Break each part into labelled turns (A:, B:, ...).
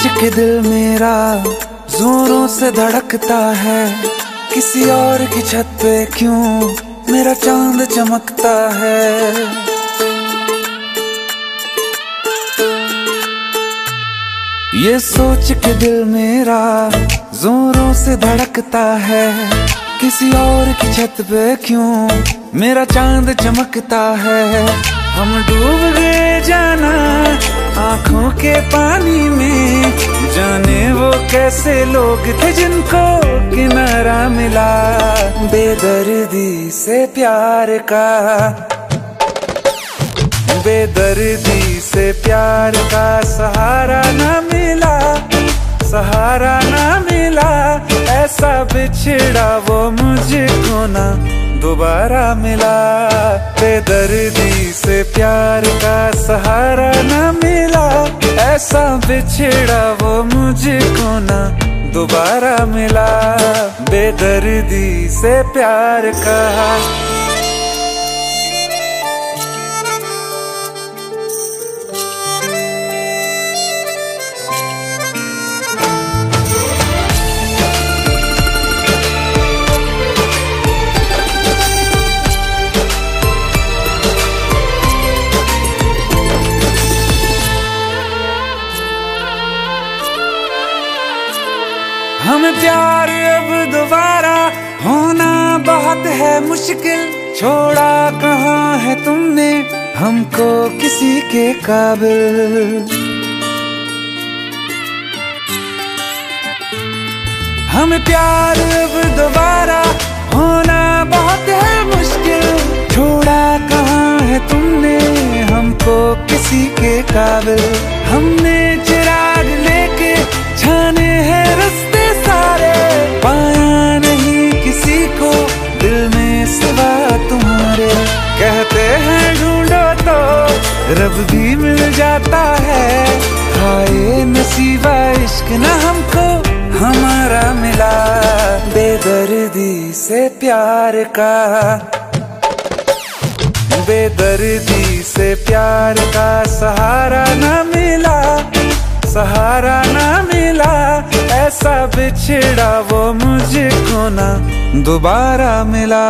A: सोच के दिल मेरा जोरों से धड़कता है, किसी और की छत पे क्यों मेरा चांद चमकता है। ये सोच के दिल मेरा जोरों से धड़कता है, किसी और की छत पे क्यों मेरा चांद चमकता है। हम डूब गए जाना आंखों के पानी में, जाने वो कैसे लोग थे जिनको किनारा मिला। बेदर्दी से प्यार का, बेदर्दी से प्यार का सहारा ना मिला, सहारा ना मिला। ऐसा बिछड़ा वो मुझको ना दोबारा मिला। बेदर्दी से प्यार का सहारा ना मिला, ऐसा बिछड़ा वो मुझको ना दोबारा मिला। बेदर्दी से प्यार का। हमें प्यार अब दोबारा होना बहुत है मुश्किल, छोड़ा कहाँ है तुमने हमको किसी के काबिल। हमें प्यार अब दोबारा होना बहुत है मुश्किल, छोड़ा कहाँ है तुमने हमको किसी के काबिल। हमने चिराग लेके छाने हैं रास्ते सारे, पाया नहीं किसी को दिल में सिवा तुम्हारे। कहते हैं ढूंढो तो रब भी मिल जाता है, हाय नसीबा इश्क ना हमको हमारा मिला। बेदर्दी से प्यार का, बेदर्दी से प्यार का सहारा ना मिला, सहारा ना मिला। ऐसा बिछड़ा वो मुझको ना दोबारा मिला।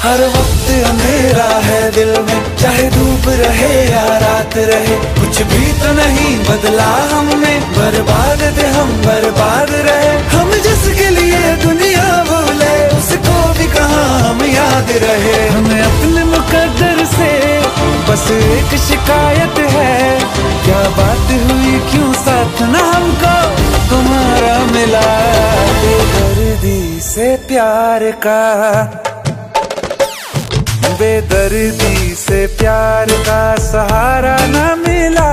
A: हर वक्त अंधेरा है दिल में, चाहे धूप रहे या रात रहे, कुछ भी तो नहीं बदला हमने, बर्बाद थे हम बर्बाद रहे। हम जिसके लिए दुनिया भूले उसको भी कहाँ हम याद रहे। हमें अपने मुकद्दर से बस एक शिकायत है, क्या बात हुई क्यों साथ ना हमको तुम्हारा मिला। बेदर्दी से प्यार का, बेदर्दी से प्यार का सहारा ना मिला,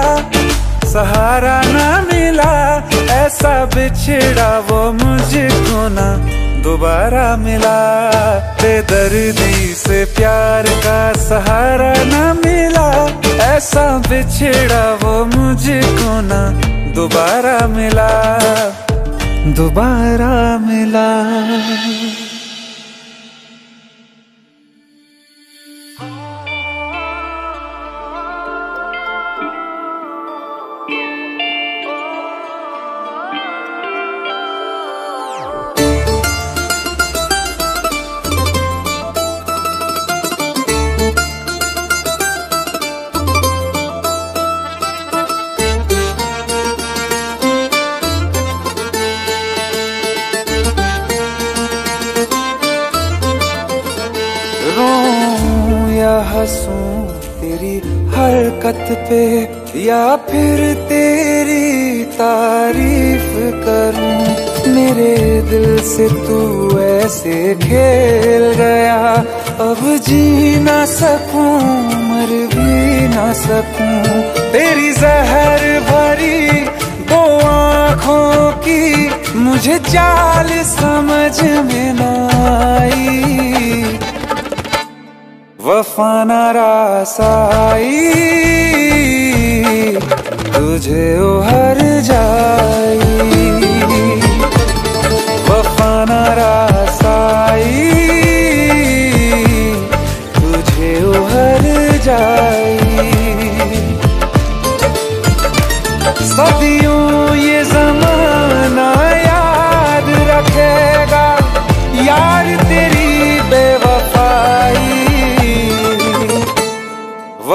A: सहारा ना मिला। ऐसा बिछड़ा वो मुझको ना दोबारा मिला। बेदर्दी से प्यार का सहारा ना मिला, ऐसा बिछड़ा वो मुझको ना दोबारा मिला, दोबारा मिला। हंसूं तेरी हरकत पे या फिर तेरी तारीफ करूं, मेरे दिल से तू ऐसे खेल गया, अब जी ना सकूं मर भी ना सकूं। तेरी जहर भरी दो आँखों की मुझे चाल समझ में न आई, वफा ना रास आई, तुझे उहर जाई, वफा ना रास आई, तुझे उहर जाई। सदियों ये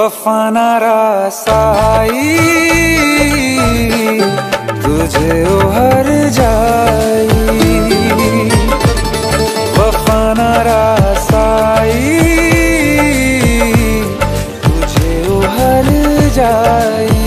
A: वफा ना रासाई तुझे हर जाई, वफा ना रासाई तुझे हर जाई।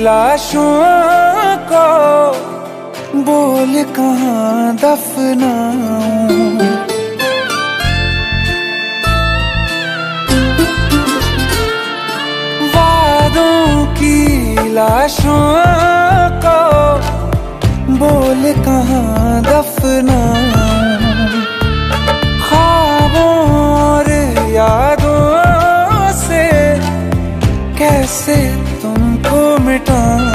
A: लाशों को बोल कहाँ दफनाऊं, वादों की लाशों को बोल कहाँ दफनाऊं, ख्वाबों और यादों से कैसे तुमको मिटाऊं,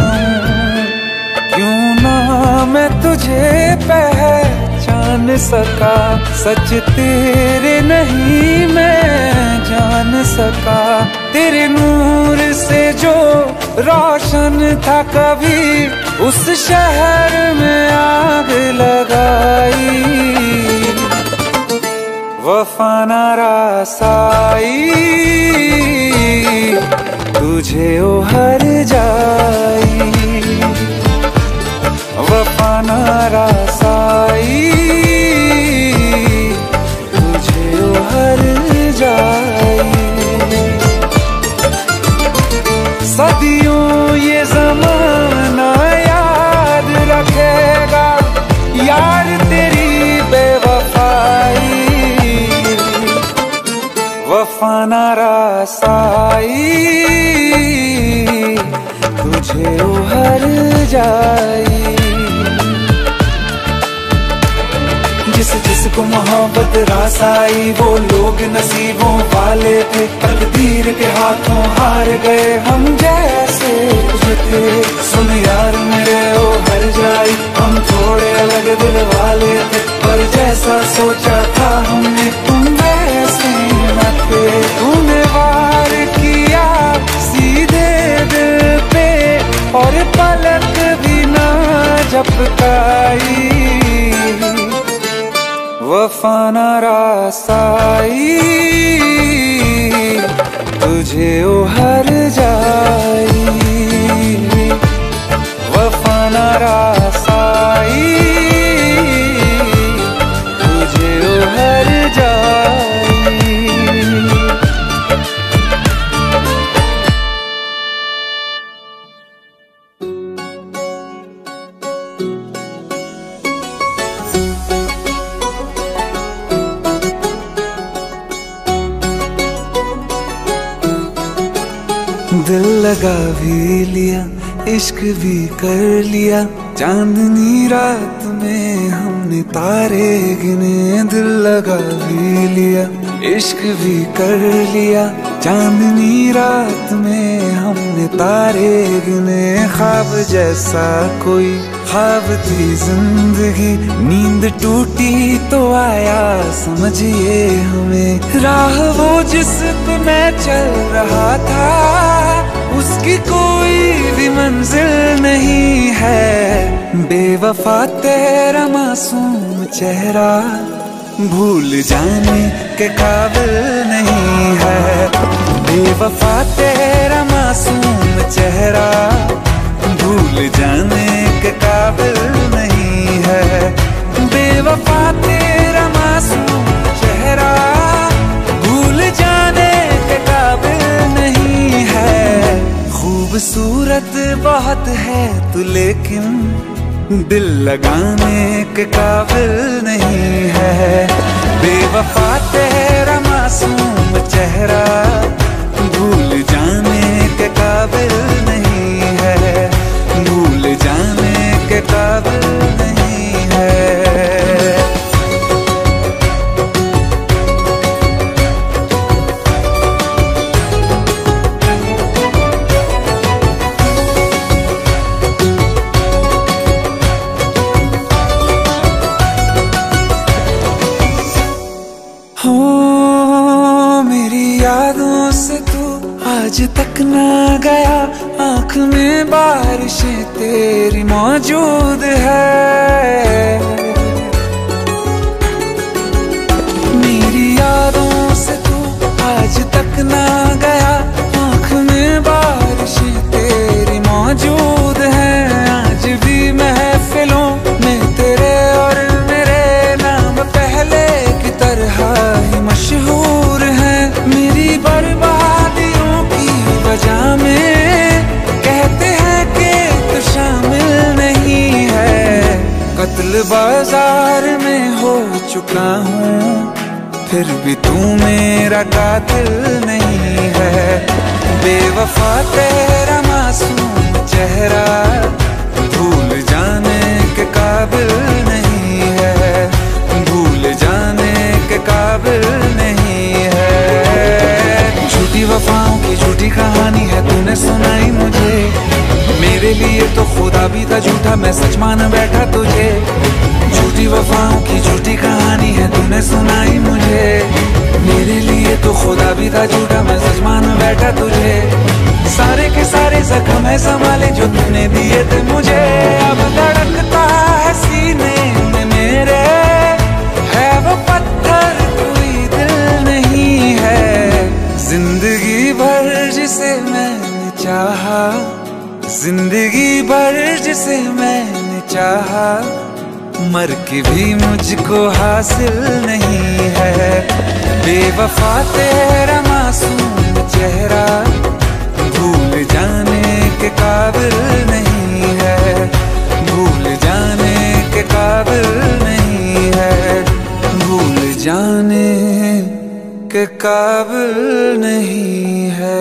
A: क्यों ना मैं तुझे पहचान सका, सच तेरे नहीं मैं जान सका, तेरे नूर से जो रोशन था कभी उस शहर में आग लगाई, वफा ना रासाई तुझे हर जाई, वफा ना रासाई तुझे हर जाई। सदियों ये ज़माना याद रखेगा यार तेरी बेवफाई, वफा ना रासाई तुझे हर जाई। जिस जिसको मोहब्बत रास आई वो लोग नसीबों वाले थे, तकदीर के हाथों हार गए हम जैसे थे। सुन यार मेरे ओ हर जाई हम थोड़े अलग दिल वाले थे, पर जैसा सोचा था हमने तुम वैसे न थे। तूने वार किया सीधे दिल पे और पलक भी ना झपकाई, वफा ना रासाई तुझे हर जाई, वफा ना रासाई तुझे हर जाई। दिल लगा भी लिया इश्क भी कर लिया, चांदनी रात में हमने तारे गिने। दिल लगा भी लिया इश्क भी कर लिया, चांदनी रात में हमने तारे गिने। ख्वाब जैसा कोई ख्वाब थी जिंदगी, नींद टूटी तो आया समझिए हमें। राह वो जिस पे मैं चल रहा था उसकी कोई भी मंजिल नहीं है। बेवफा तेरा मासूम चेहरा भूल जाने के काबिल नहीं है। बेवफा तेरा मासूम चेहरा भूल जाने के काबिल नहीं है। बेवफा तेरा मासूम चेहरा भूल जाने के काबिल नहीं है। खूबसूरत बहुत है तू लेकिन दिल लगाने के काबिल नहीं है। बेवफा तेरा मासूम चेहरा भूल जाने के काबिल नहीं है, भूल जाने के काबिल नहीं है। आज तक ना गया आँख में बारिशें तेरी मौजूद है। मेरी यादों से तू आज तक ना गया, आँख में बारिशें तेरी मौजूद है। आज भी महफिलों में तेरे और मेरे नाम पहले की तरह ही मशहूर है। मेरी बर्बादियों की वजह में कहते हैं कि तू शामिल नहीं है। कत्ल बाजार में हो चुका हूँ, फिर भी तू मेरा कातिल नहीं है। बेवफा तेरा मासूम चेहरा भूल जाने के काबिल नहीं है, भूल जाने के काबिल नहीं है। झूठी वफाओं की झूठी कहानी है तूने सुनाई मुझे, मेरे लिए तो खुदा भी था झूठा, मैं सच मान बैठा तुझे। झूठी वफाओं की झूठी कहानी है तूने सुनाई मुझे, मेरे लिए तो खुदा भी था झूठा, मैं सच मान बैठा तुझे। सारे के सारे जख्म है संभाले जो तूने दिए थे मुझे, अब धड़कता है सीने में मेरे, है वो पत्थर कोई दिल नहीं है। जिंदगी भर जिसे मैंने चाहा, जिंदगी भर जिसे मैंने चाहा, मर के भी मुझको हासिल नहीं है। बेवफा तेरा मासूम चेहरा भूल जाने के काबिल नहीं है, भूल जाने के काबिल नहीं है, भूल जाने के काबिल नहीं है।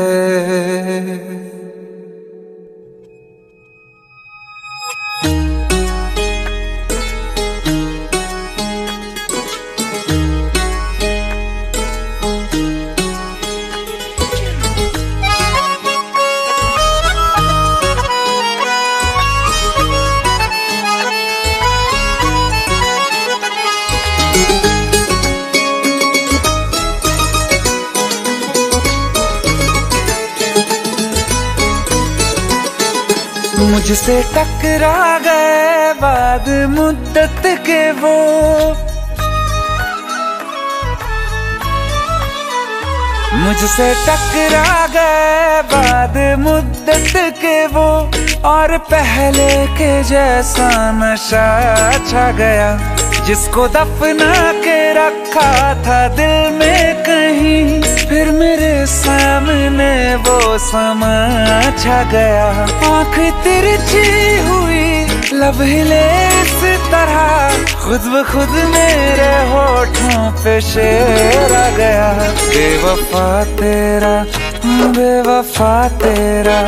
A: मुझसे टकरा गए बाद मुद्दत के वो, मुझसे टकरा गए बाद मुद्दत के वो, और पहले के जैसा नशा छा गया। जिसको दफना के रखा था दिल में कहीं, फिर मेरे सामने वो समा छा गया। आँख तिरछी हुई लब हिले इस तरह, खुद ब खुद मेरे होठों पे शेर आ गया। बेवफा तेरा, बेवफा तेरा,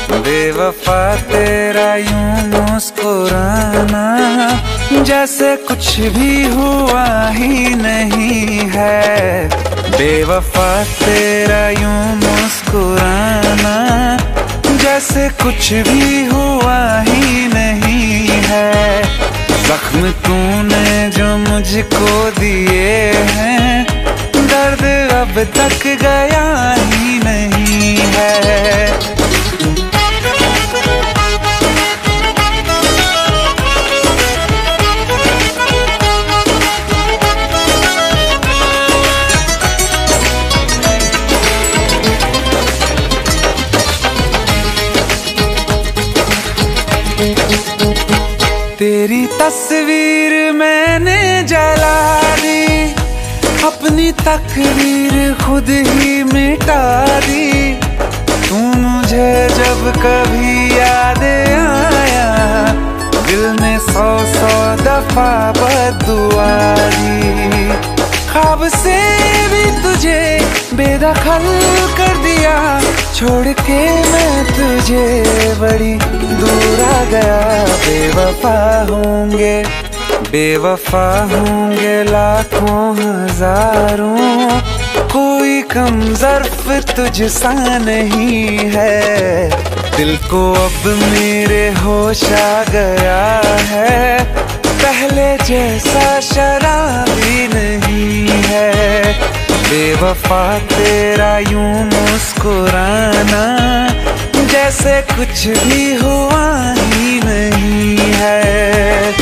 A: बेवफा तेरा यूं मुस्कुराना, जैसे कुछ भी हुआ ही नहीं है। बेवफा तेरा यूं मुस्कुराना, जैसे कुछ भी हुआ ही नहीं है। जख्म तूने जो मुझको दिए हैं, दर्द अब तक गया ही नहीं है। तेरी तस्वीर मैंने जला दी, अपनी तकदीर खुद ही मिटा दी। तू मुझे जब कभी याद आया, दिल ने 100 दफा बद्दुआ दी। ख्वाब से भी तुझे बेदखल कर दिया, छोड़ के मैं तुझे बड़ी दूर आ गया। बेवफा होंगे, बेवफा होंगे लाखों हजारों, कोई कम ज़र्फ तुझसा नहीं है। दिल को अब मेरे होश आ गया है, पहले जैसा शराबी नहीं है। बेवफा तेरा यूं मुस्कुराना, जैसे कुछ भी हुआ ही नहीं है।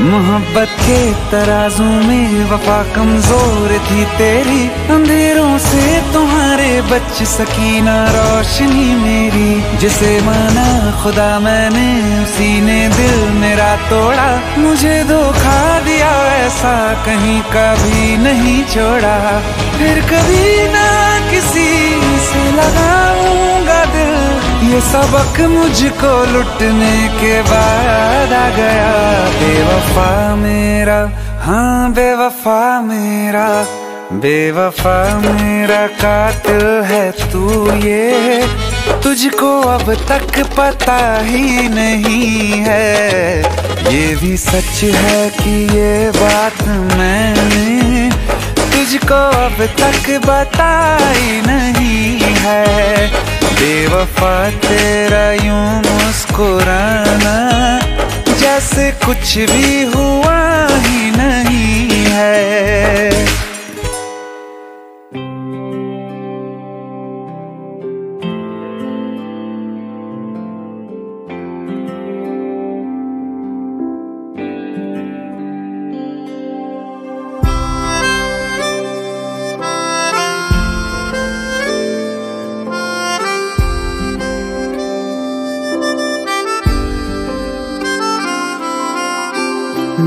A: मोहब्बत के तराजू में वफा कमजोर थी तेरी, अंधेरों से तुम्हारे बच सकी ना रोशनी मेरी। जिसे माना खुदा मैंने उसी ने दिल मेरा तोड़ा, मुझे धोखा दिया ऐसा कहीं कभी नहीं छोड़ा। फिर कभी ना किसी से लगाऊंगा दिल, ये सबक मुझको लुटने के बाद आ गया। बेवफा मेरा, हाँ बेवफा मेरा, बेवफा मेरा कातिल है तू, ये तुझको अब तक पता ही नहीं है। ये भी सच है कि ये बात मैंने तुझको अब तक बताई नहीं है। बेवफा तेरा यूं मुस्कुराना जैसे कुछ भी हुआ ही नहीं है।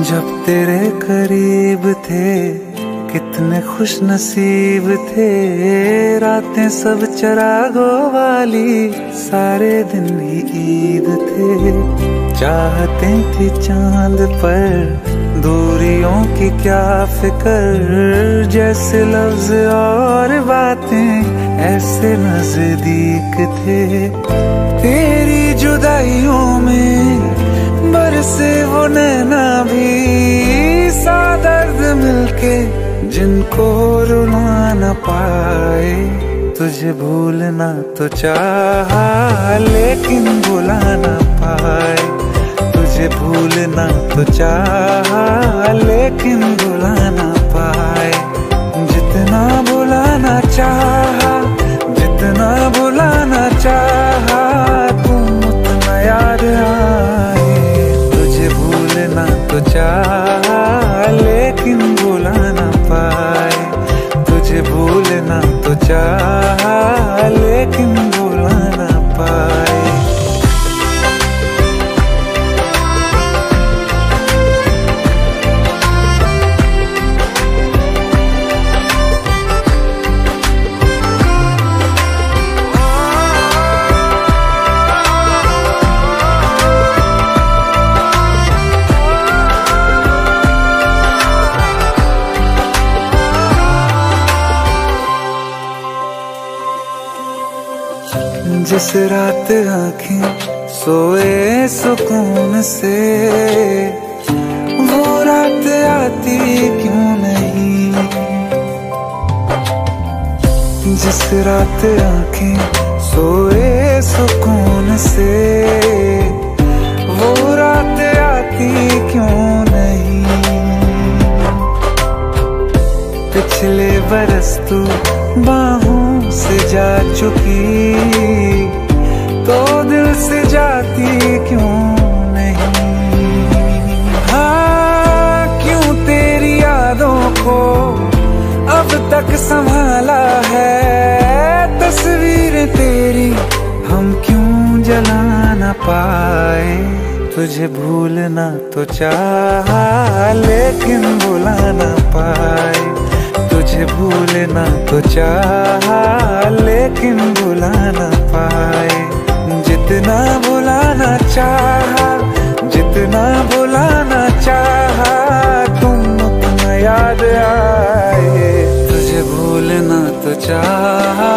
A: जब तेरे करीब थे कितने खुश नसीब थे, रातें सब चरागों वाली सारे दिन ही ईद थे। चाहते थे चांद पर दूरियों की क्या फिक्र, जैसे लफ्ज और बातें ऐसे नजदीक थे। तेरी जुदाइयों में बरसे वो नैना भी सा दर्द मिलके जिनको रुला न पाए। तुझे भूलना तो चाहा लेकिन भुला न पाए, तुझे भूलना तो चाहा लेकिन भुला न पाए। जितना भुलाना चाहा, जितना भुलाना चाहा, तुम उतना याद आए। तो चाहा लेकिन भुला ना पाए, तुझे भूलना तो चाहा लेकिन भुला ना पाए। जिस रात आँखें सोए सुकून से, वो रात आती क्यों नहीं। जिस रात आँखें सोए सुकून से, वो रात आती क्यों नहीं। पिछले बरस तू बाहों से जा चुकी, तो दिल से जाती क्यों नहीं। हाँ क्यों तेरी यादों को अब तक संभाला है, तस्वीरें तेरी हम क्यों जला ना पाए। तुझे भूलना तो चाहा लेकिन भुला ना पाए, तुझे भूलना तो चाहा लेकिन भुला ना पाए। जितना भुलाना चाहा, जितना भुलाना चाहा, तुम उतना याद आए। तुझे भूलना तो चाहा,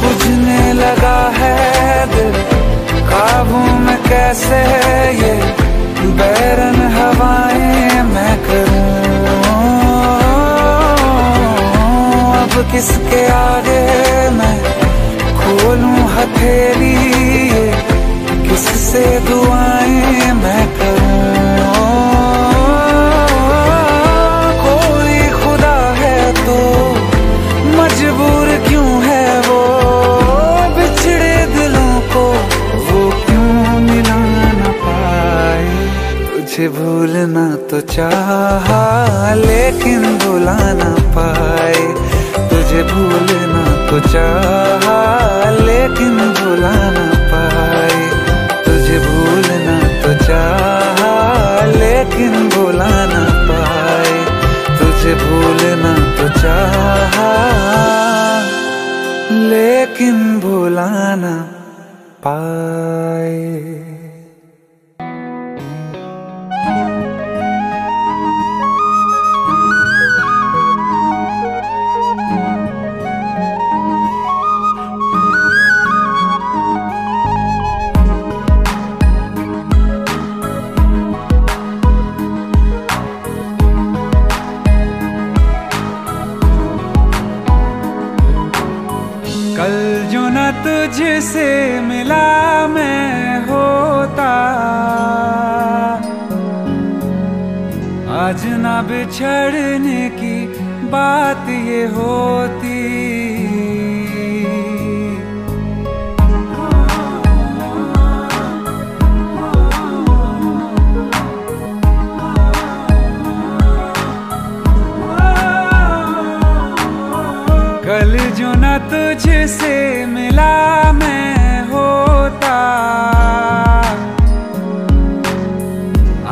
A: बुझने लगा है दिल काबू में कैसे, ये बैरन हवाएं मैं करूं। किसके आगे मैं खोलूं हथेली, किससे दुआएं मैं करूं। कोई खुदा है तो मजबूर क्यों है वो, बिछड़े दिलों को वो क्यों मिला ना पाए। तुझे भूलना तो चाहा लेकिन भुला ना पाए, तुझे भूलना तो चाहा लेकिन भुला ना पाए, तुझे भूलना तो चाहा लेकिन भुला ना पाए, तुझे भूलना तो चाहा लेकिन भुला ना पाए। कल जो न तुझसे मिला मैं होता, आज न बिछड़ने की बात ये होती। कल जो न तुझसे मिला मैं होता,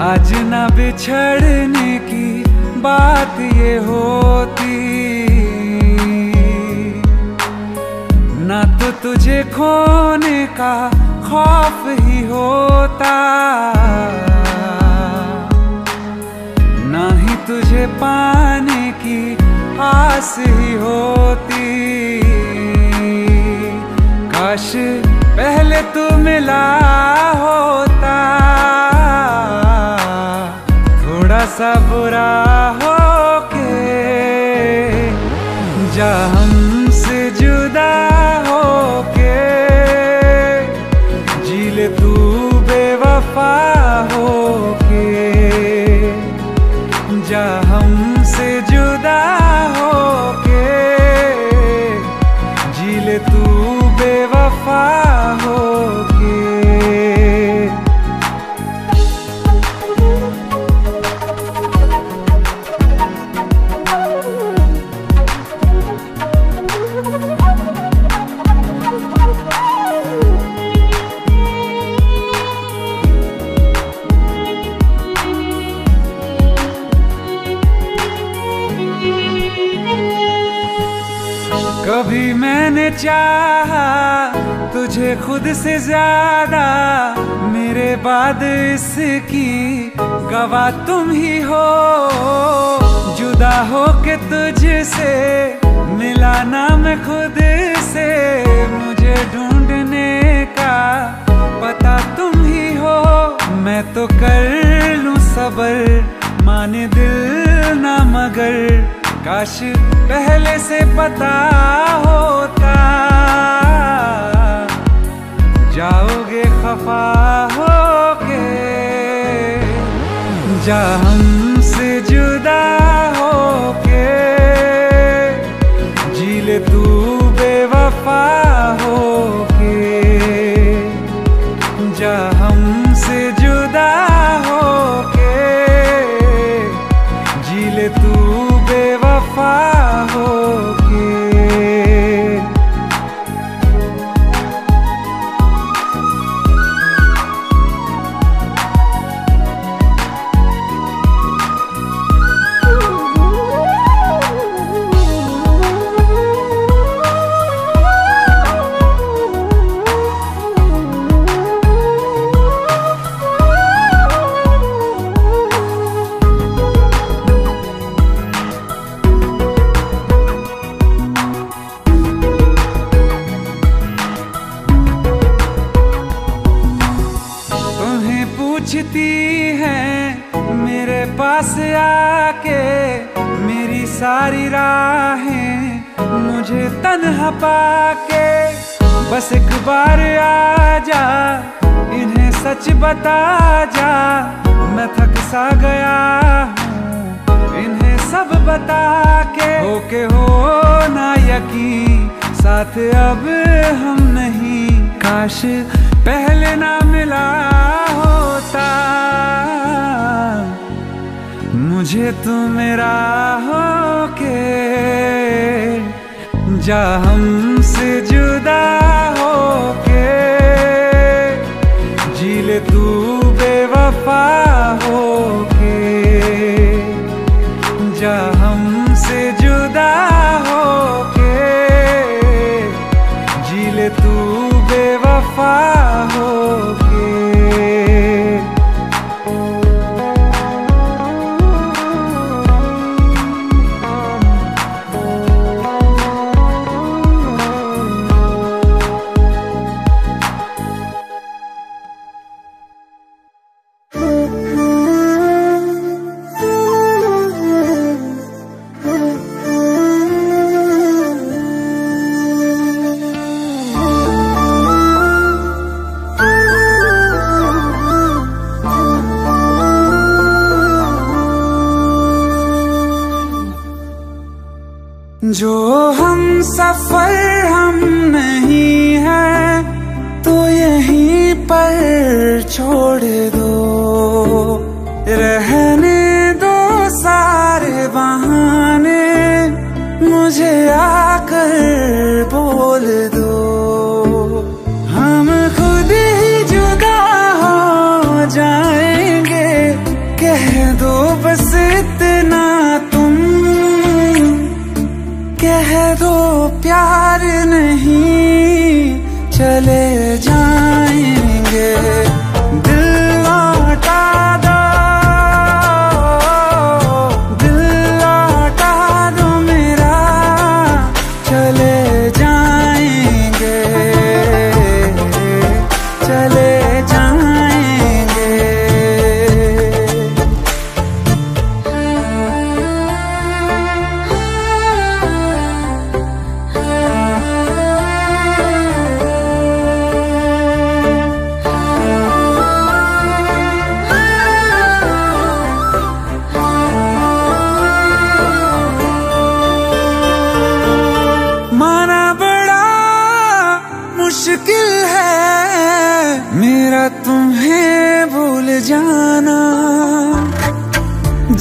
A: आज न बिछड़ने की बात ये होती। न तो तुझे खोने का खौफ ही होता, न ही तुझे पाने की आस ही होती। काश पहले तू मिला होता, थोड़ा सा बुरा होके जा हमसे जुदा होके, जी ले तू बेवफा होके, जा हमसे जुदा होके, जी ले तू बेवफा होके। कभी मैंने चाहा तुझे खुद से ज्यादा, मेरे बाद इसकी गवाह तुम ही हो। जुदा हो के तुझसे मिला ना मैं खुद से, मुझे ढूंढने का पता तुम ही हो। मैं तो कर लूं सबर माने दिल ना मगर, काश पहले से पता होता। जाओगे खफा होके, जा हमसे जुदा होके, जी ले तू बेवफा होके, जा हमसे जुदा होके, जी ले तू बेवफा होके। पूछती हैं मेरे पास आके, मेरी सारी राहें मुझे तन्हा पाके बस एक बार आजा, इन्हें सच बता जा, मैं थक सा गया हूँ इन्हें सब बता के। होके हो ना यकीन, साथ अब हम नहीं, काश पहले ना मिला होता, मुझे तू मेरा होके जा हमसे जुदा होके, जी ले तू बेवफा होके, जा हमसे जुदा होके, जी ले तू बेवफा होके। जो हम सफर हम नहीं है तो यहीं पर छोड़ दो, रहने दो सारे बहाने, मुझे आकर बोल दो, हम खुद ही जुदा हो जाएंगे, कह दो बस इतना तुम, कह दो प्यार नहीं चले जाएंगे, दिल लौटा दो, दिल लौटा दो मेरा, चले जाएंगे, चले जाएंगे। माना बड़ा मुश्किल है मेरा तुम्हें भूल जाना,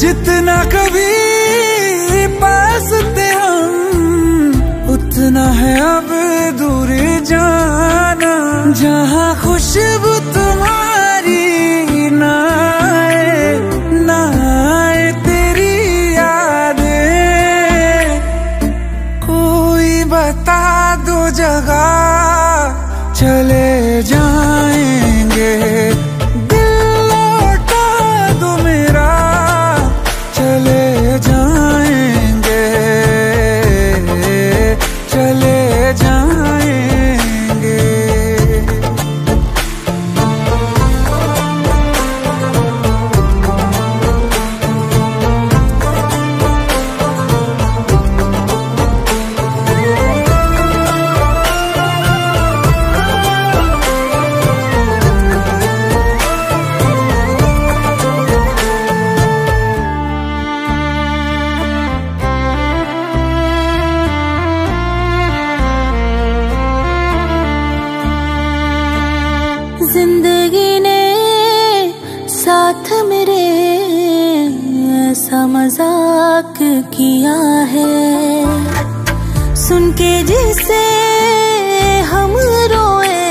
A: जितना कभी पास थे हम उतना है अब दूर जाना, जहाँ खुशबू तुम्हारी ना आए तेरी यादें, कोई बता दो जगह चले जाएंगे, दिल लौटा दो मेरा, चले जाएंगे, चले जाएंगे।
B: जिंदगी ने साथ मेरे ऐसा मजाक किया है, सुन के जिसे हम रोए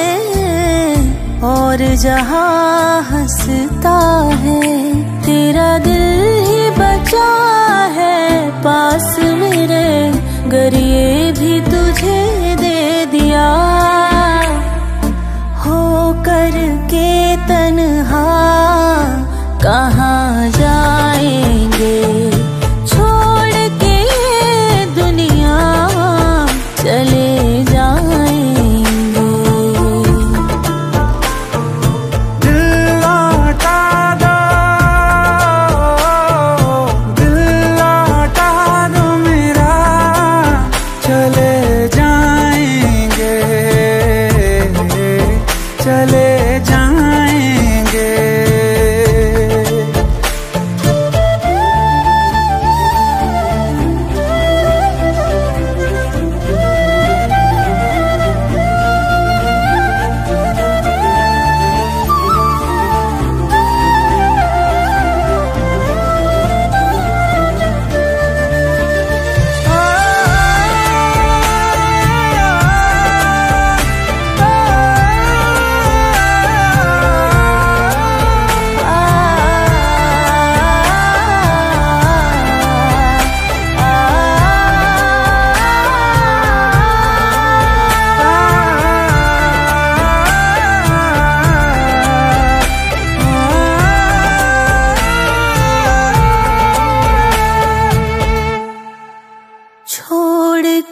B: और जहाँ हंसता है, तेरा दिल ही बचा है पास मेरे, गर ये भी तुझे दे दिया, हो करके तन्हा कहाँ जाएंगे, छोड़ के दुनिया चले जाएंगे।
A: दिल लौटा दो, दिल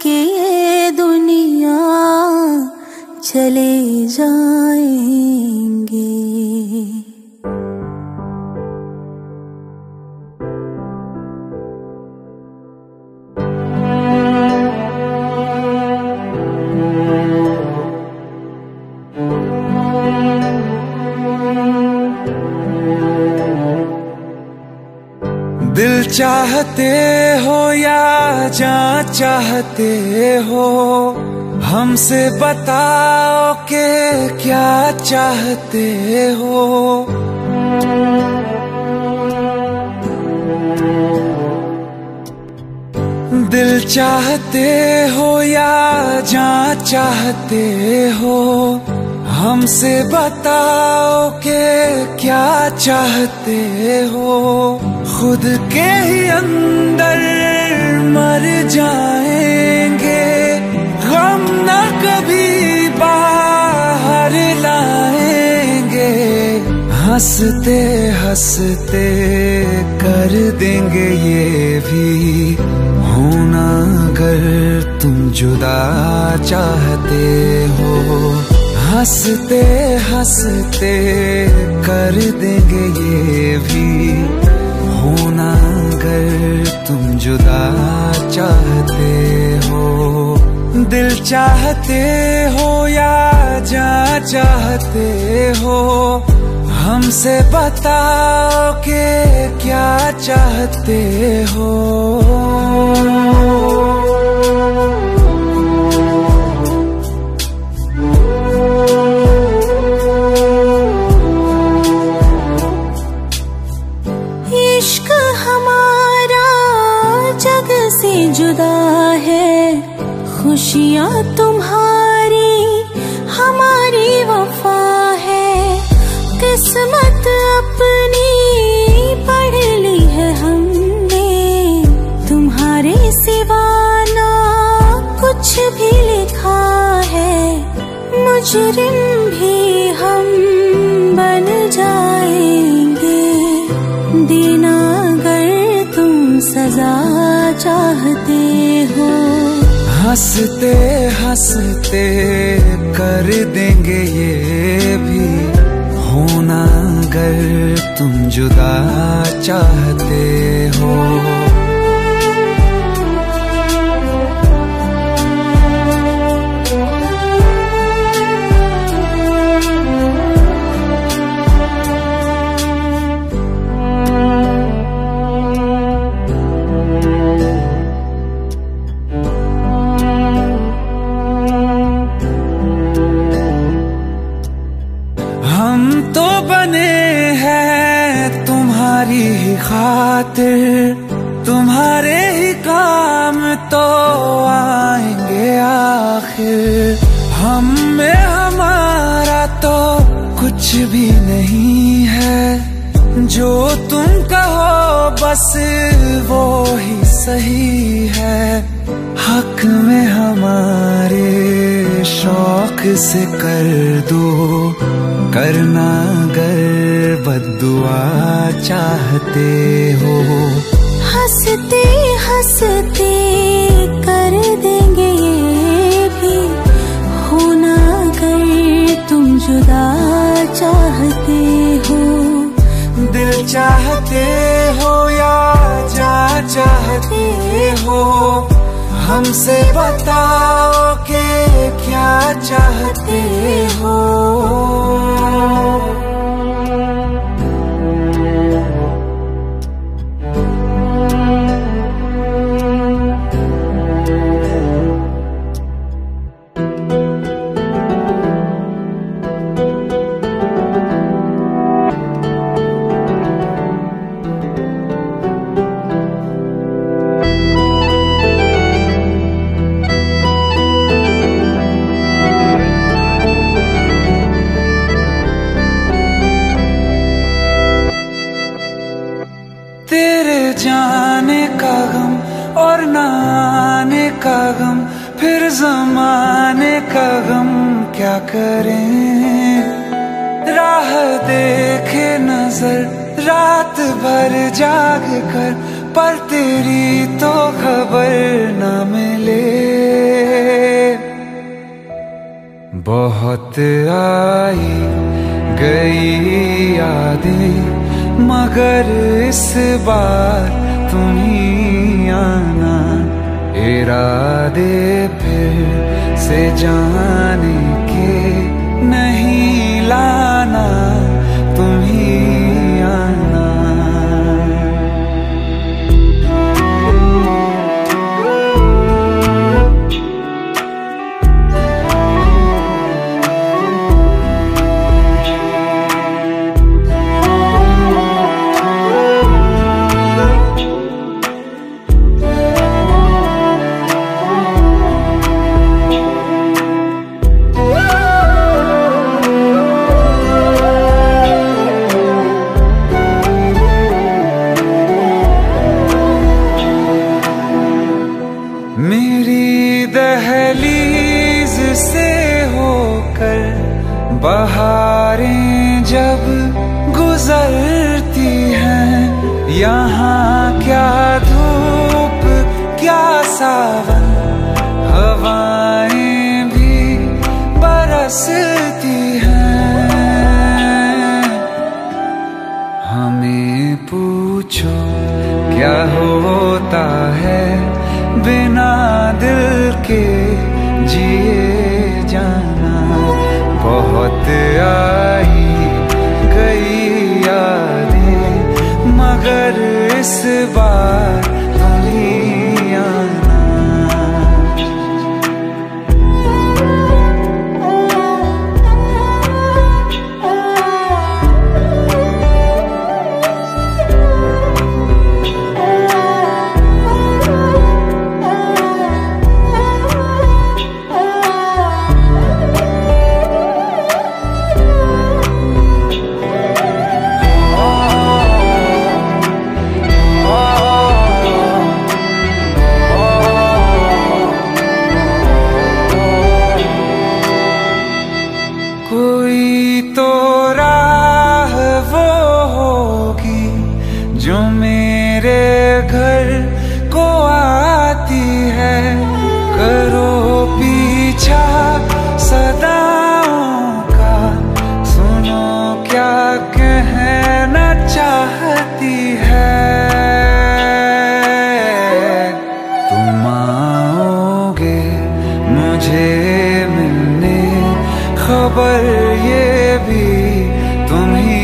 B: के ये दुनिया चले जाएंगे।
A: दिल चाहते हो या जान चाहते हो, हमसे बताओ कि क्या चाहते हो। दिल चाहते हो या जान चाहते हो, हमसे बताओ कि क्या चाहते हो। खुद के ही अंदर मर जाएंगे, गम न कभी बाहर लाएंगे। हंसते हंसते कर देंगे ये भी, होना अगर तुम जुदा चाहते हो। हंसते हंसते कर देंगे ये भी, होना अगर तुम जुदा चाहते हो। दिल चाहते हो या जान चाहते हो, हमसे बताओ कि क्या चाहते हो।
B: जुदा है खुशियाँ तुम्हारी, हमारी वफा है। किस्मत अपनी पढ़ ली है हमने, तुम्हारे सिवा ना कुछ भी लिखा है। मुजरिम भी हम बन जाएंगे, देना अगर तुम सजा चाहते हो।
A: हंसते हंसते कर देंगे ये भी, होना अगर तुम जुदा चाहते हो। हम तो बने हैं तुम्हारी ही खातिर, तुम्हारे ही काम तो आएंगे आखिर। हम में हमारा तो कुछ भी नहीं है, जो तुम कहो बस वो ही सही है। हक में हमारे शौक से कर दो, करना अगर बद्दुआ चाहते हो।
B: हंसते हंसते कर देंगे ये भी, होना अगर तुम जुदा चाहते हो।
A: दिल चाहते हो या जान चाहते हो, हमसे बताओ कि क्या चाहते हो। तेरे जाने का गम और न आने का गम, फिर ज़माने का गम क्या करें। राह देखे नजर रात भर जाग कर, पर तेरी तो खबर न मिले। बहुत आई गई यादें, मगर इस बार तुम ही आना। इरादे फिर से जाने के नहीं लाना, तुम ही आना। मेरी दहलीज से होकर बहारें जब गुजरती हैं, यहाँ क्या धूप क्या सावन, हवाएं भी बरसती हैं। हमें पूछो क्या होता है बिना दिल के जिए जाना। बहुत आई गई यादें, मगर इस बार तुम ही आना। कोई तो राह वो होगी जो मेरे घर को आती है। करो पीछा सदाओं का, सुनो क्या कहना चाहती है। तुम आओगे मुझे मिलने, खबर ये भी तुम ही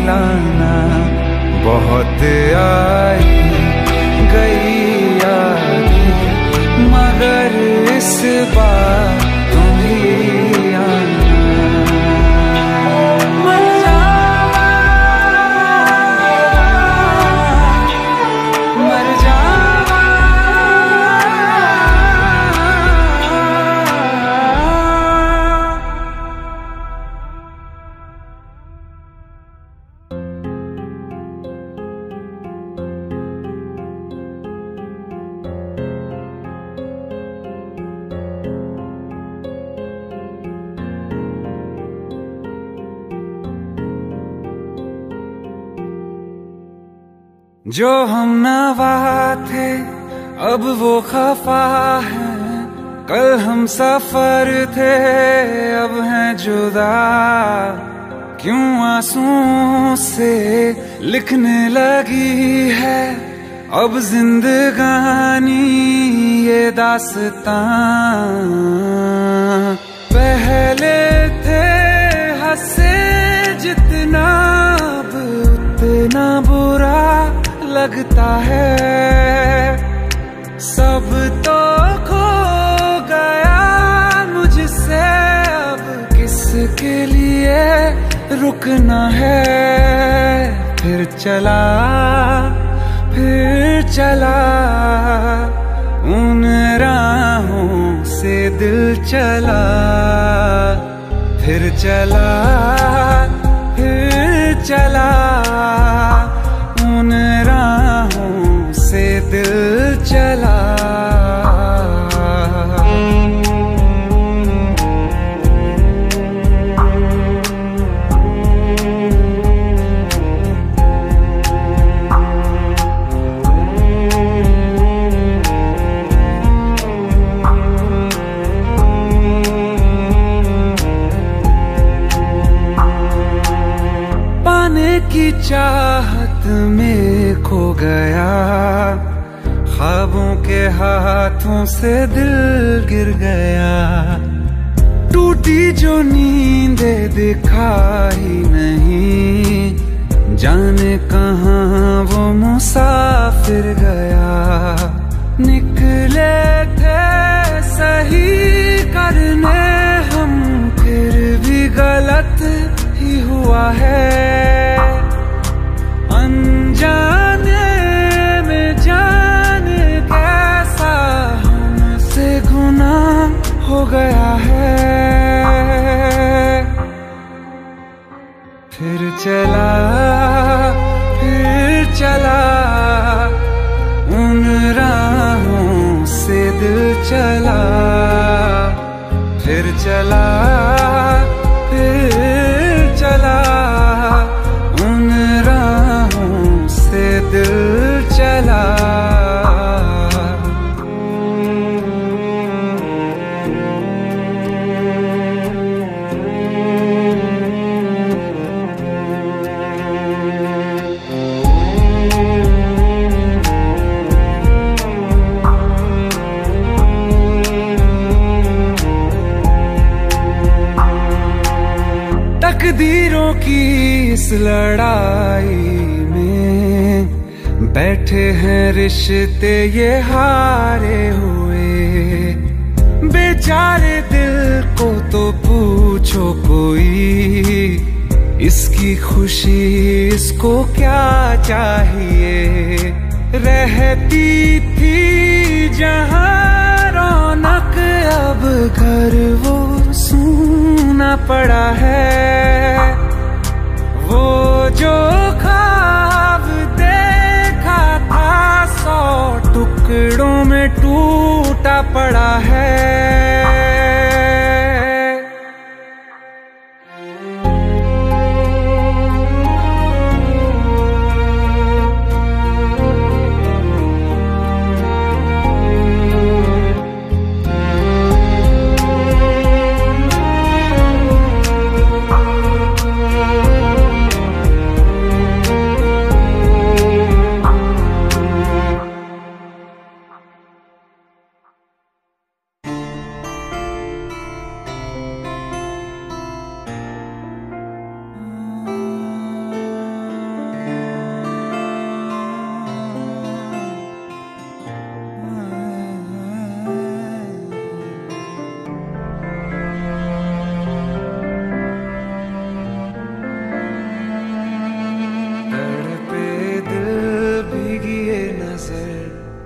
A: लाना। बहुत आई गई यादें, मगर इस बार तुम ही आना। मर जावा, मर जावा। जो हम नवा थे अब वो खफा है, कल हम सफर थे अब हैं जुदा। क्यों आंसुओं से लिखने लगी है अब जिंदगानी ये दास्तां। पहले थे हंसे जितना, अब उतना बुरा लगता है। सब तो खो गया मुझसे, अब किसके लिए रुकना है। फिर चला उन राहों से दिल चला। फिर चला उन राहों से दिल चला। ख्वाबों के हाथों से दिल गिर गया, टूटी जो नींदे दिखाई नहीं, जाने कहाँ वो मुसाफिर गया। निकले थे सही करने हम, फिर भी गलत ही हुआ है। अनजाने में जाने कैसा हमसे गुनाह हो गया है। फिर चला उन राहों से दिल चला, फिर चला उन राहों से दिल चला। तकदीरों की इस लड़ाई में बैठे हैं रिश्ते ये हारे हुए। बेचारे दिल को तो पूछो कोई, इसकी खुशी इसको क्या चाहिए। रहती थी जहां रौनक, अब घर वो सूना पड़ा है। वो जो ख्वाब देखा था 100 टुकड़ों में टूटा पड़ा है।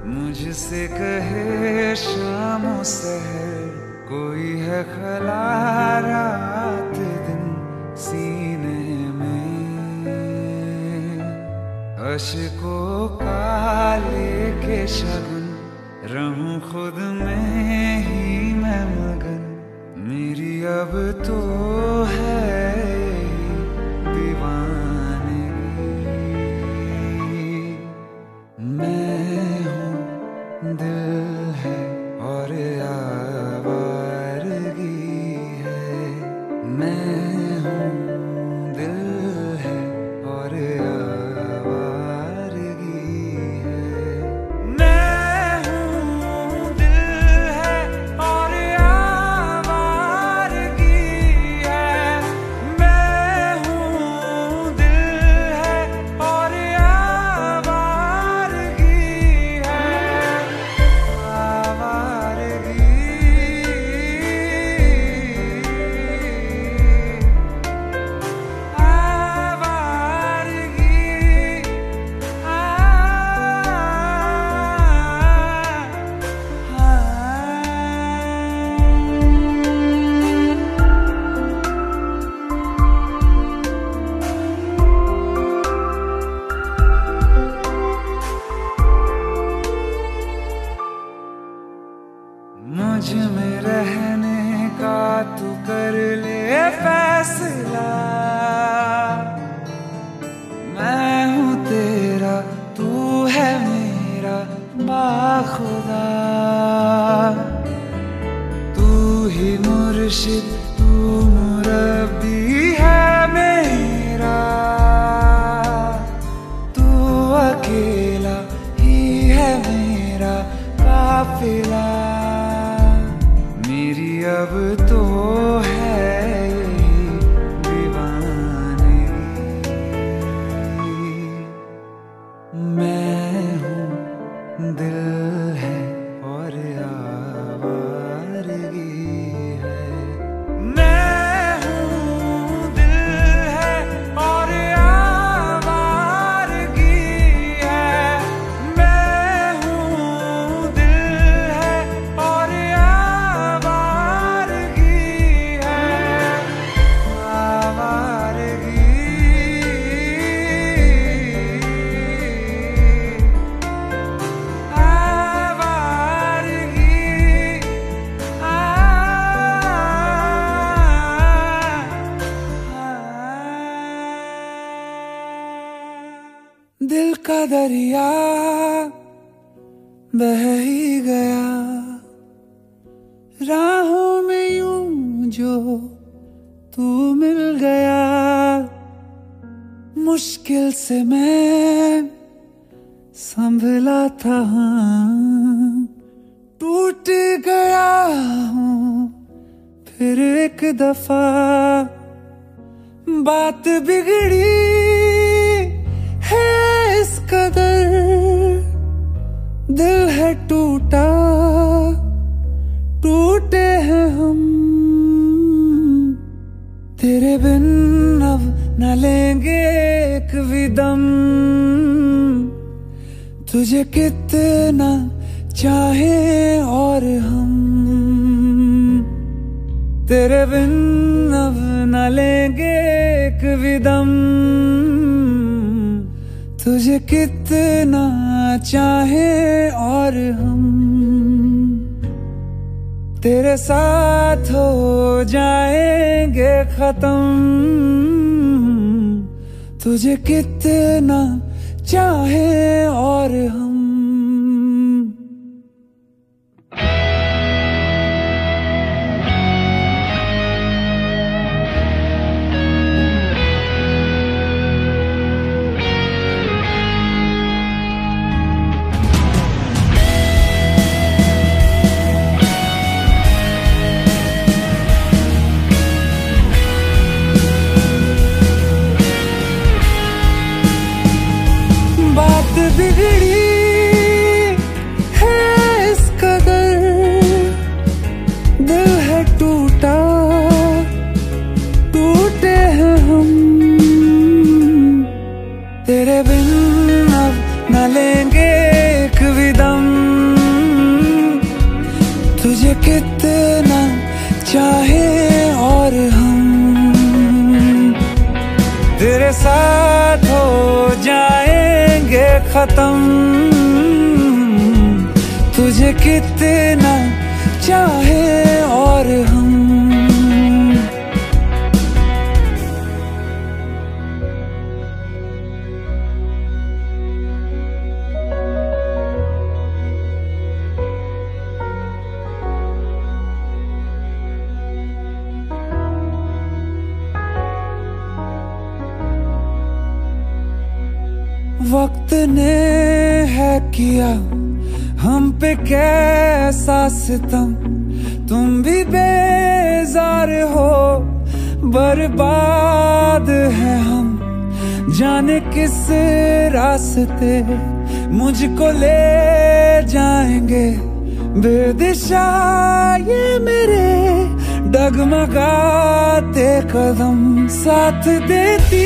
A: मुझसे कहे शामों सहर, कोई है खला रात दिन सीने में। अश्कों का लेके शगुन, रहूं खुद में ही मैं मगन। मेरी अब तो है दीवानगी। दिल है और आवारगी है, मैं हूँ दिल है और आवारगी है। मैं हूँ दिल है और आवारगी है, मैं हूँ दिल है और आवारगी है। मुझ में रहने का तू कर ले फैसला। मैं हूँ तेरा, तू है मेरा बाखुदा। तू ही मुर्शिद, तू मुरब्बी है मेरा। तू अकेला ही है मेरा काफिला मेरी अब तो है यही दीवानगी। मैं हूँ दिल है और आवारगी है। मैं हूँ दिल है और आवारगी है। मैं हूँ दिल है और आवारगी है। आवारगी दिल का दरिया बह ही गया राहों में यूं जो तू मिल गया। मुश्किल से मैं संभला था, टूट गया हूँ फिर एक दफा। बात बिगड़ी है इस कदर, दिल है टूटा, टूटे हैं हम। तेरे बिन अब न लेंगे एक भी दम, तुझे कितना चाहे और हम। तेरे बिन अब न लेंगे एक भी दम, तुझे कितना चाहे और हम। तेरे साथ हो जाएंगे खत्म, तुझे कितना चाहे और हम। बात बिगड़ी है इस कदर, दिल है टूटा, टूटे हैं हम। तेरे बिन अब न लेंगे एक भी दम, तुझे कितना चाहे और हम। तेरे साथ हो जाएंगे खत्म, तुझे कितना चाहे और हम। वक्त ने है किया हम पे कैसा सितम, तुम भी बेजार हो, बर्बाद है हम। जाने किस रास्ते मुझको ले जाएंगे, बेदिशा ये मेरे डगमगाते कदम। साथ देती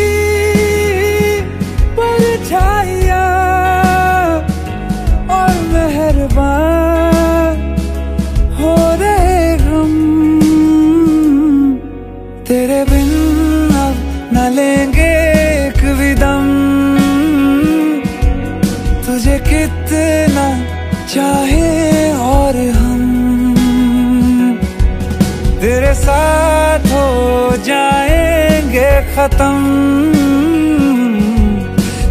A: परछाइयाँ और मेहरबान हो रहे हम। तेरे बिन अब न लेंगे एक भी दम, तुझे कितना चाहे और हम। तेरे साथ हो जाएंगे खत्म,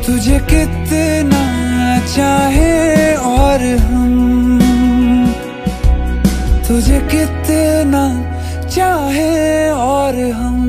A: तुझे कितना चाहे और हम। तुझे कितना चाहे और हम।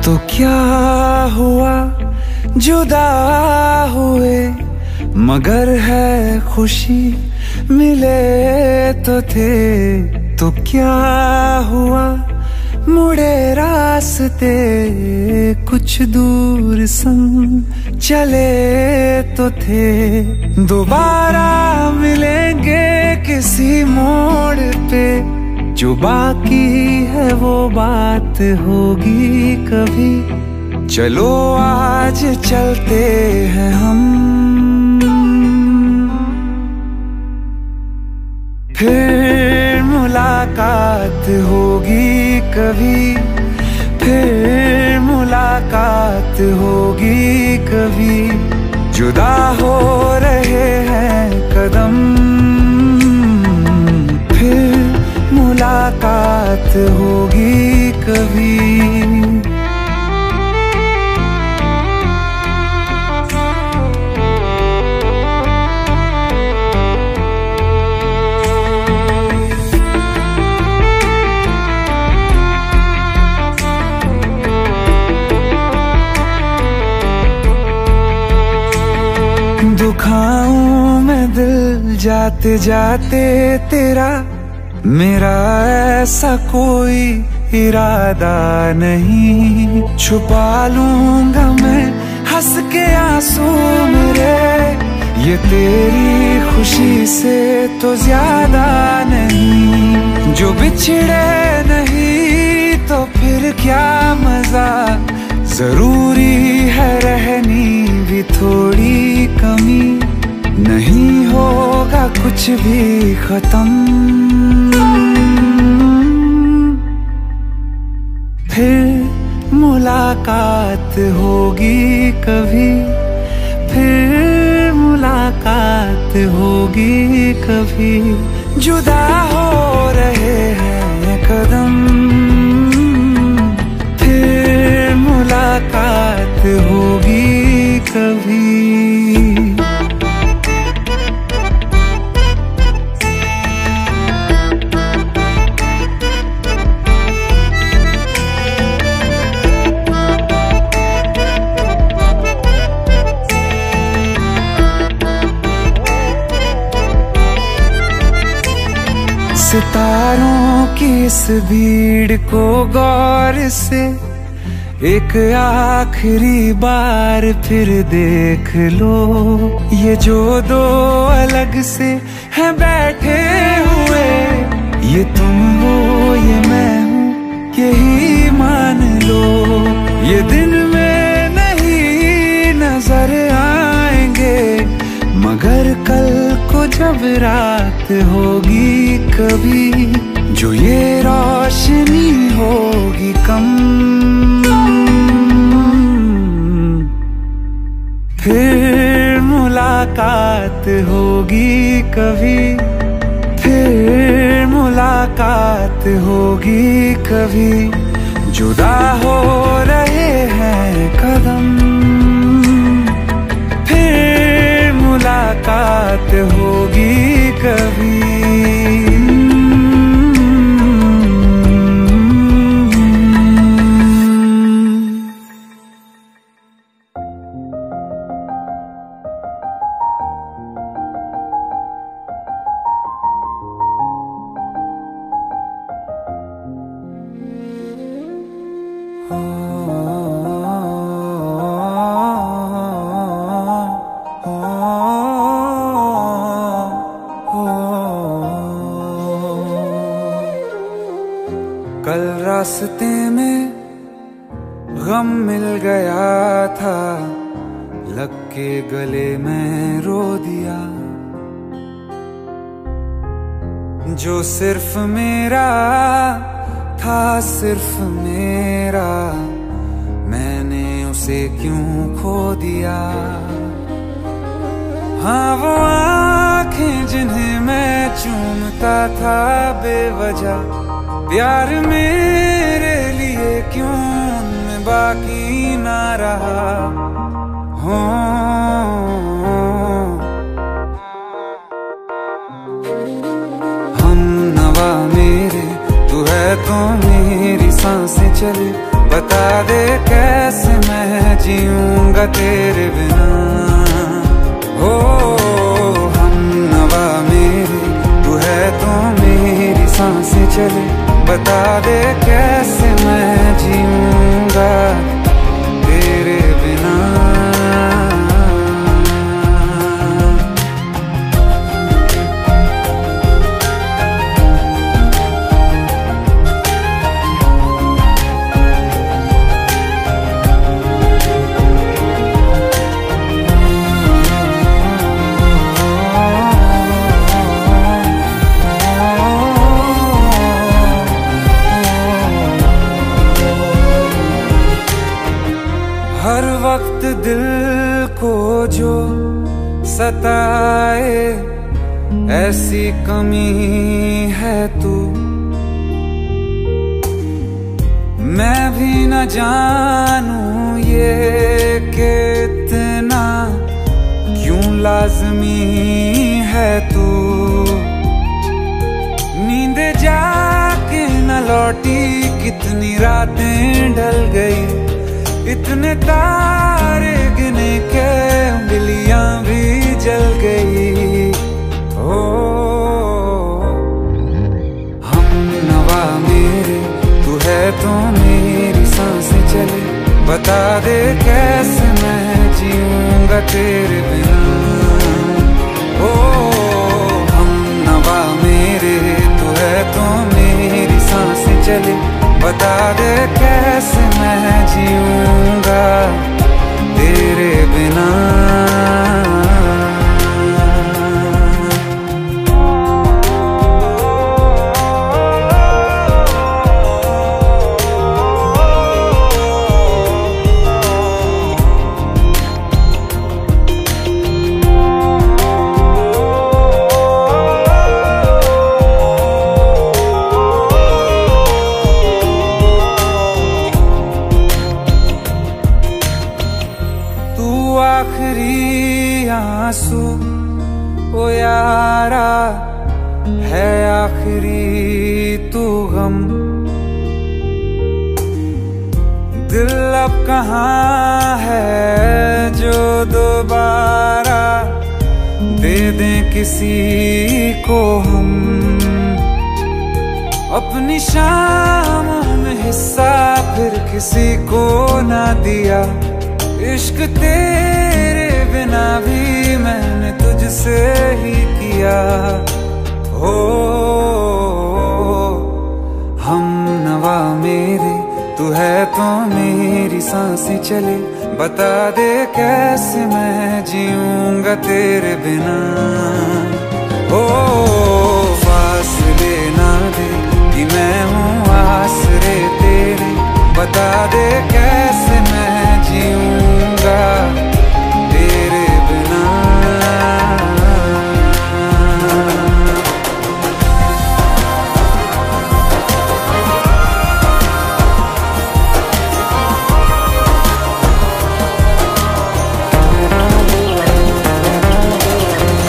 A: तो क्या हुआ जुदा हुए, मगर है खुशी मिले तो थे। तो क्या हुआ मुड़े रास्ते, कुछ दूर संग चले तो थे। दोबारा मिलेंगे किसी मोड़ पे, जो बाकी है वो बात होगी कभी। चलो आज चलते हैं हम, फिर मुलाकात होगी कभी। फिर मुलाकात होगी कभी। जुदा हो रहे हैं कदम, फिर मुलाकात होगी कभी। दुखाऊं मैं दिल जाते जाते तेरा, मेरा ऐसा कोई इरादा नहीं। छुपा लूंगा मैं हंस के आंसू मेरे, ये तेरी खुशी से तो ज्यादा नहीं। जो बिछड़े नहीं तो फिर क्या मजा, जरूरी है रहनी भी थोड़ी कमी। नहीं होगा कुछ भी खत्म, फिर मुलाकात होगी कभी। फिर मुलाकात होगी कभी। जुदा हो रहे हैं कदम, फिर मुलाकात होगी कभी। सितारों की इस भीड़ को गौर से एक आखिरी बार फिर देख लो। ये जो दो अलग से हैं बैठे हुए, ये तुम हो ये मैं हूँ यही मान लो। ये दिन में नहीं नजर आएंगे, मगर कल को जब रात होगी कभी, जो ये रोशनी होगी कम, फिर मुलाकात होगी कभी। फिर मुलाकात होगी कभी। जुदा हो रहे हैं कदम, फिर मुलाकात होगी कभी। कल रास्ते में गम मिल गया था, लग के गले में रो दिया। जो सिर्फ मेरा था, सिर्फ मेरा, मैंने उसे क्यों खो दिया। हाँ वो आँखें जिन्हें मैं चूमता था बेवजह, प्यार मेरे लिए क्यों उनमें बाकी ना रहा। हो हम नवा मेरे, तू है तो मेरी सांसें चले। बता बता दे कैसे मैं जीऊंगा तेरे बिना। हो हम नवा मेरे, तू है तो मेरी सांसें चले, बता दे कैसे मैं जीऊंगा तेरे बिना। हर वक्त दिल को जो सताए ऐसी कमी है तू, मैं भी न जानूं ये कि इतना क्यों लाज़मी है तू। नींद जाके न लौटी कितनी रातें ढल गई, इतने तारे गिने के उंगलियां भी जल गई। ओ हम नवा मेरे, तू है तो मेरी सांसें चले, बता दे कैसे मैं जीऊंगा तेरे बिना। ओ हम नवा मेरे, तू है तो मेरी सांसें चले, बता दे कैसे मैं जीऊंगा तेरे बिना। आखिरी आंसू ओ यारा है, आखिरी तू गम। दिल अब कहाँ है जो दोबारा दे दें किसी को हम। अपनी शामों में हिस्सा फिर किसी को ना दिया, इश्क तेरे बिना भी मैंने तुझसे ही किया। हो हम नवा मेरे, तू है तो मेरी सांसें चले, बता दे कैसे मैं जीऊंगा तेरे बिना। ओ फासले ना दे कि मैं हूँ आसरे तेरे, बता दे कैसे मैं जीऊंगा तेरे बिना।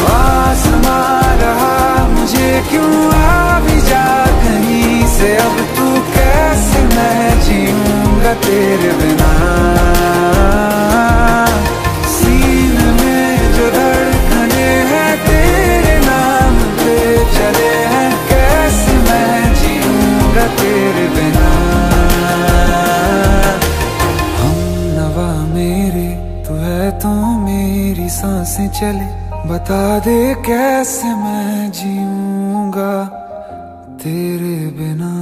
A: आसमां रहा मुझे क्यों आ भी जा कहीं से, अब तू कैसे मैं जीऊंगा तेरे बिना। सीने में जो धड़कने हैं तेरे नाम पे चले हैं, कैसे मैं जीऊंगा तेरे बिना। हम नवा मेरे, तू है तो मेरी सांसें चले, बता दे कैसे मैं जीऊंगा तेरे बिना।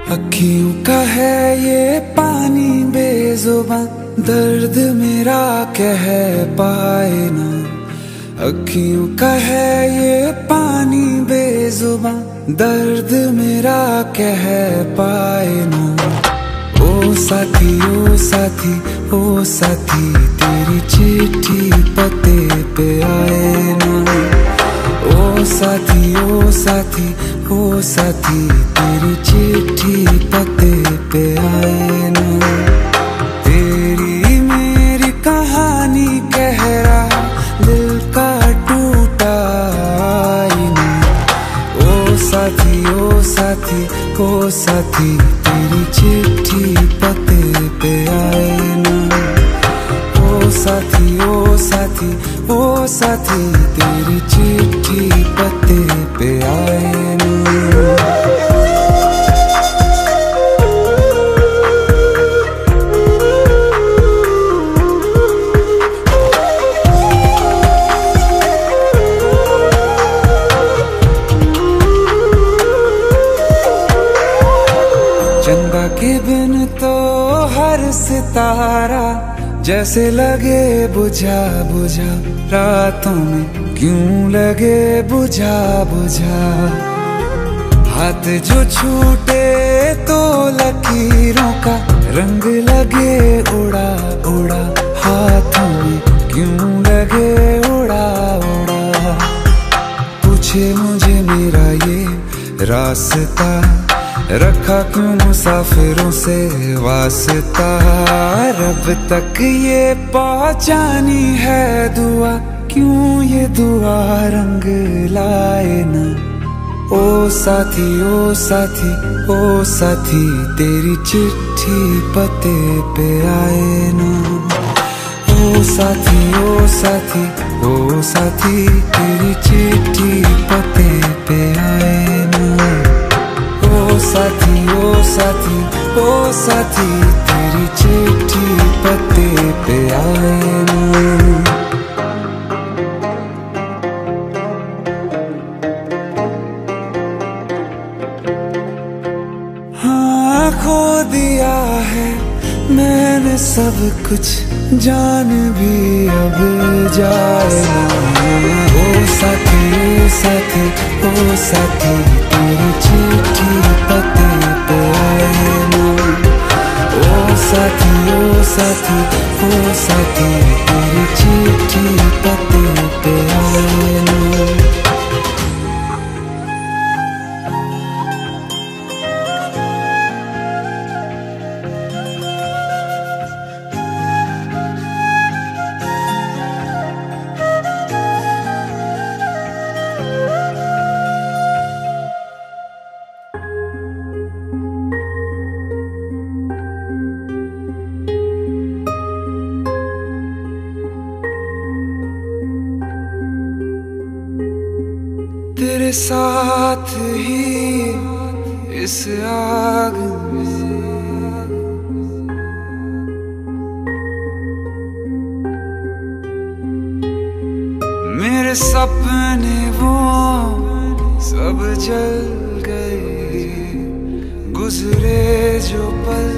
A: अखियों का है ये पानी बेजुबां, दर्द मेरा कह पाए ना। अखियों का है ये पानी बेजुबां, जुबां दर्द मेरा कह पाए ना। ओ साथी ओ साथी ओ साथी तेरी चिट्ठी पते पे आए ना। ओ साथी ओ साथी ओ साथी तेरी चिट्ठी पते पे आए ना। तेरी मेरी कहानी कह रहा दिल का टूटा आईना। ओ साथी ओ साथी ओ साथी तेरी चिट्ठी पते पे आए ना। ओ साथी ओ साथी ओ साथी तेरी चिट्ठी पते पे आए ना। चंदा के बिन तो हर सितारा जैसे लगे बुझा बुझा। रातों में क्यों लगे बुझा बुझा। हाथ जो छूटे तो लकीरों का रंग लगे उड़ा उड़ा। हाथों में क्यों लगे उड़ा उड़ा। पूछे मुझे मेरा ये रास्ता रखा क्यों मुसाफिरों से वास्ता। रब तक ये पहुंचानी है दुआ क्यों ये दुआ रंग लाए ना। ओ साथी ओ साथी ओ साथी तेरी चिट्ठी पते पे आए ना। ओ साथी ओ साथी ओ साथी तेरी चिट्ठी पते पे आए ना। ओ साथी ओ साथी ओ साथी तेरी चिट्ठी पते पे आए ना। हाँ खो दिया है मैंने सब कुछ जान भी अब जाए ना। ओ साथी ओ साथी ओ साथी तेरी चिट्ठी पते पे आए ना। ओ साथी ओ साथी ओ साथी तेरी चिट्ठी पते पे आए ना। तेरे साथ ही इस आग में मेरे सपने वो सब जल गए। गुजरे जो पल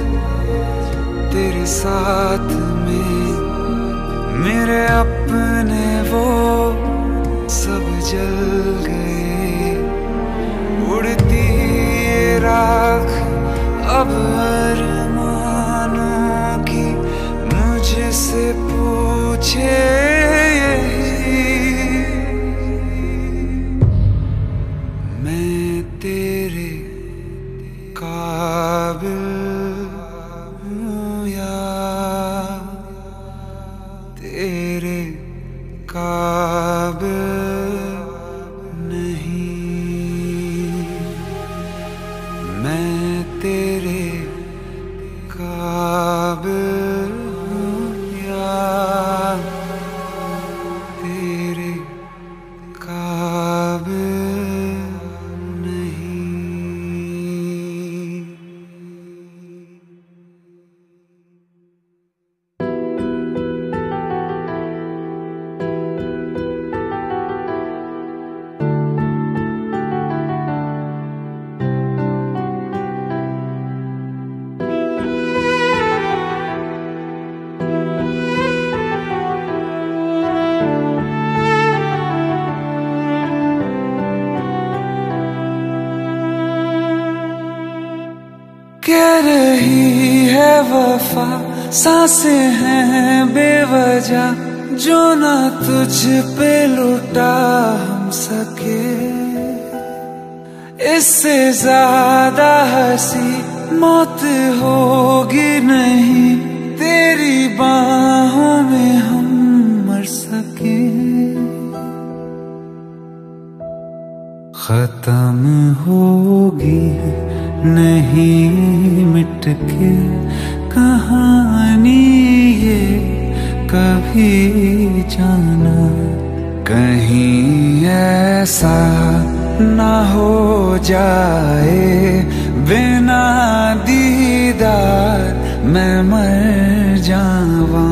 A: तेरे साथ में मेरे अपने वो सब जल गए। उड़ती ये राख अब अरमानों की मुझसे पूछे यही। मैं तेरे काबिल हूँ या तेरे काबिल नहीं। मैं तेरे कह रही है वफा, सांसें हैं बेवजह, जो ना तुझ पे लुटा हम सके। इससे ज्यादा हंसी मौत होगी नहीं, तेरी बाहों में हम मर सके। खत्म होगी नहीं मिट के कहानी ये कभी जाना, कहीं ऐसा ना हो जाए बिना दीदार मैं मर जावा।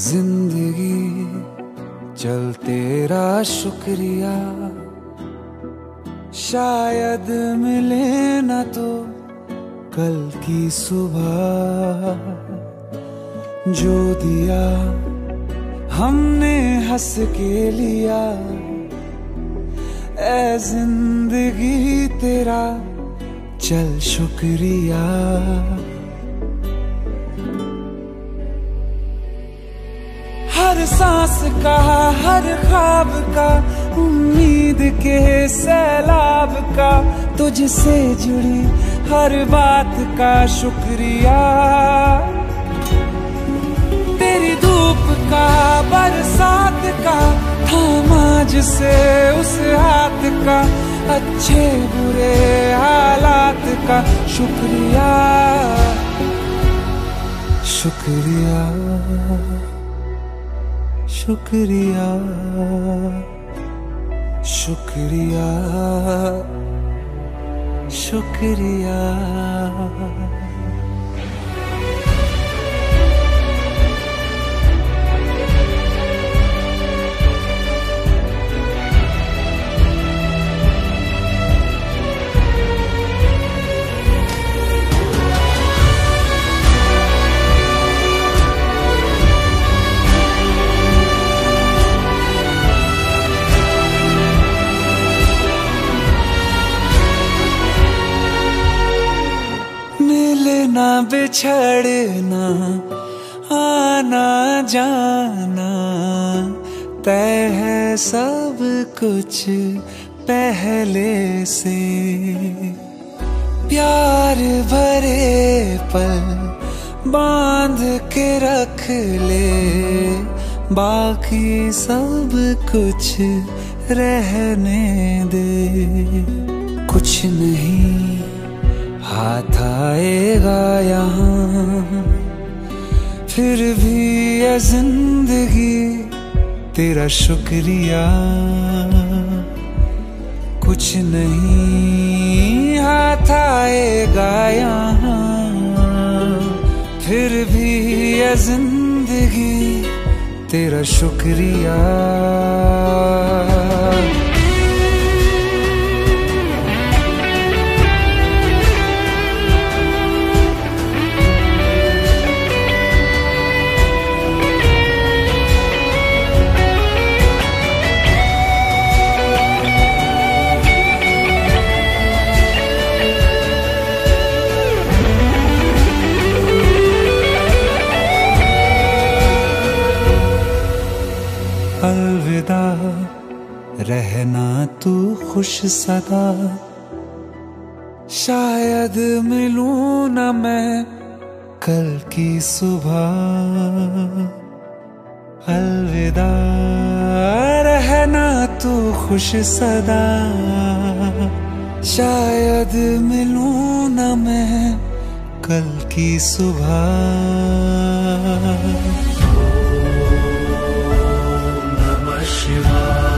A: जिंदगी चल तेरा शुक्रिया, शायद मिले ना तो कल की सुबह। जो दिया हमने हंस के लिया, ऐ जिंदगी तेरा चल शुक्रिया। हर सांस का, हर ख्वाब का, उम्मीद के सैलाब का, तुझसे जुड़ी हर बात का शुक्रिया। तेरी धूप का, बरसात का, थामा जिसे उस हाथ का, अच्छे बुरे हालात का शुक्रिया। शुक्रिया शुक्रिया शुक्रिया शुक्रिया। ना बिछड़ना, आना जाना, तय है सब कुछ पहले से। प्यार भरे पल बांध के रख ले, बाकी सब कुछ रहने दे। कुछ नहीं हाथ आएगा यहाँ, फिर भी ये जिंदगी तेरा शुक्रिया। कुछ नहीं हाथ आएगा यहाँ, फिर भी ये जिंदगी तेरा शुक्रिया। अलविदा रहना तू खुश सदा, शायद मिलूं ना मैं कल की सुबह। अलविदा रहना तू खुश सदा, शायद मिलूं ना मैं कल की सुबह।
C: शिवा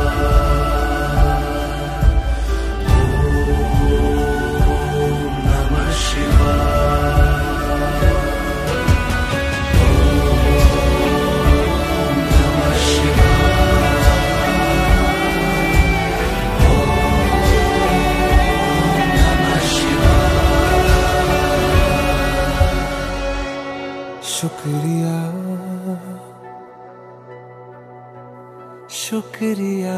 A: शुक्रिया।